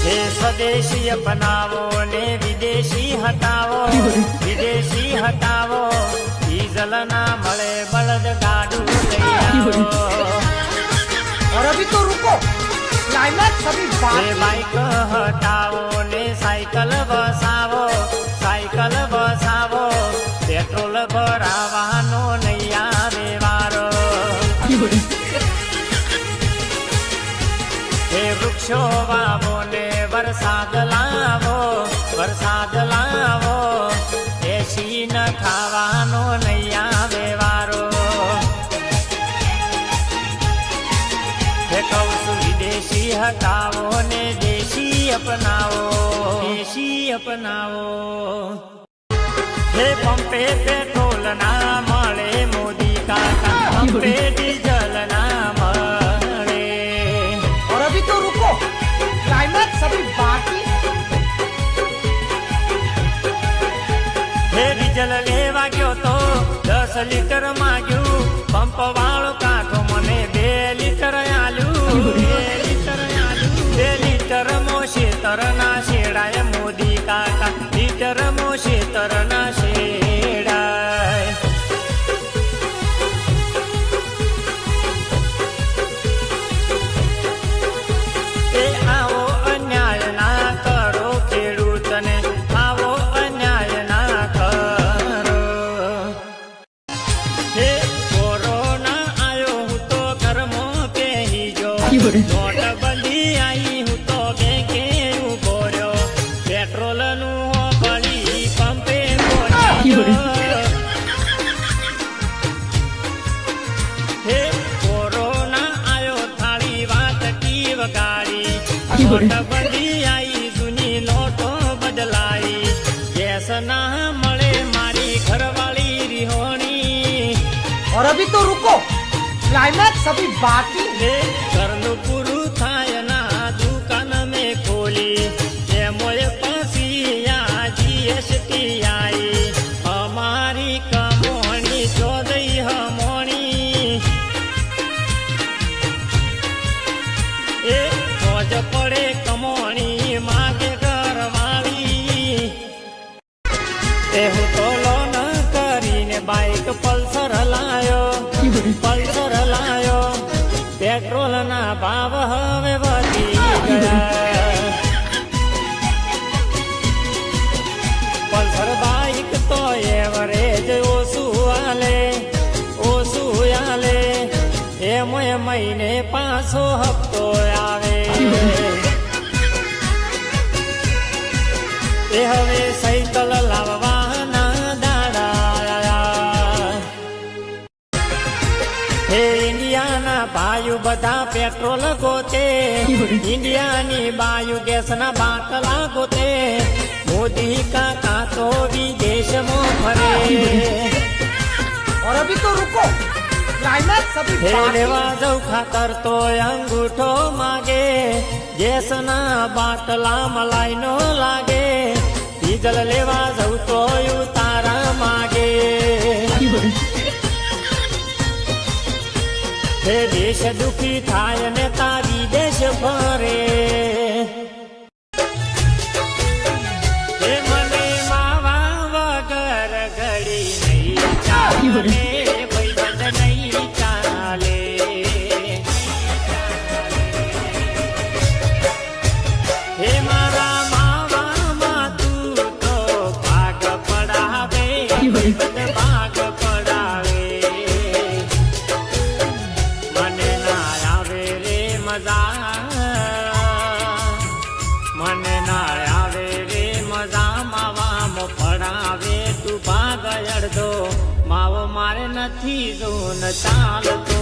हे स्वदेशी अपनावो ने विदेशी हटावो, विदेशी हटावो डीजल ना मळे बळद गाडू लई आवो। और अभी तो रुको, क्लाइमैक्स अभी बाकी। बाइक हटावो ने साइकिल बसावो, साइकिल बसावो पेट्रोल भरावानो नहीं आवे वारो। हे वृक्षो वावो ने वरसाद लावो, वरसाद लावो एसी न खावानो नहीं आवे वारो। हे कौसु विदेशी हटावो ने देशी अपनावो, देशी अपनावो। हे पंपे पेट्रोल ना मळे मोदी काका, पंपे डीजल ना मळे। और अभी तो रुको, क्लाइमैक्स अभी बाकी। हे डीजल लेवा गयो तो 10 लीटर माग्यू, पंप वाळो काको मने 2 लीटर आलू, 2 लीटर आलू। 2 लीटर मोशे तर ना शेडाय मोदी काका, लीटर मोशे तर ना शेडाय। ए आवो अन्याय ना करो खेडूतने, आवो अन्याय ना करो। हे कोरोना आयो हूँ तो घर में पेही जो, नोटबंदी आई हूँ तो बेंके उभो रह्यो, पेट्रोल नु बळी पंपे पહોંચ્યો। हे कोरोना आयो थाળી વાટકી વગાડી, નોટબંધી आई જૂની નોટો બદલાઈ, ગેસ ના મળે મારી ઘરવાળી રિહોણી। और अभी तो रुको, क्लाइमैक्स अभी बाकी। हे ઘરનું પૂરું થાય ના દુકાન મેં ખોલી, એમોય પાછી આ જીએસટી आई, અમારી કમોણી ચોદઈ હમોણી। એ મોજ પડે કમોણી માગે ઘરવાળી। એ હું તો લોન કરીને બાઈક પલ્સર લાયો, પલ્સર લાયો પેટ્રોલ ના ભાવ હવે વધી ગયા। પલ્સર બાઈક તો એવરેજ ઓછું આલે, ઓછું આલે એમોય મહિને 500 હપ્તો આવે। એ હવે સાયકલ લાવવાના દાડા। હે ઇન્ડિયાના ભાઈઓ બધા પેટ્રોલ ગોતે, ઇન્ડિયાની બાયુ ગેસના બાટલા ગોતે, મોદી કાકા તો વિદેશમાં ફરે। और अभी तो रुको, क्लाइमैक्स अभी હે बाकी। લેવા જઉં ખાતર તો અંગૂઠો માગે, ગેસના બાટલા મલાઈ નો લાગે, ડીઝલ લેવા જઉં તો ઉતારા માગે। હે દેશ દુખી થાય ને તારી દેશ ફરે। હે મને માવા વગર ઘડી નહીં ચાલે, ભાઈબંધ નહીં ચાલે। હે મારા માવામાં તું તો ભાગ પડાવે, ભાઈબંધ ભાગ પડાવે। મને ના આવે રે મજા, મને ના આવે રે મજા માવામાં પડાવે, તું ભાગ અડધો માવો મારે નથી જો ન ચાલતો।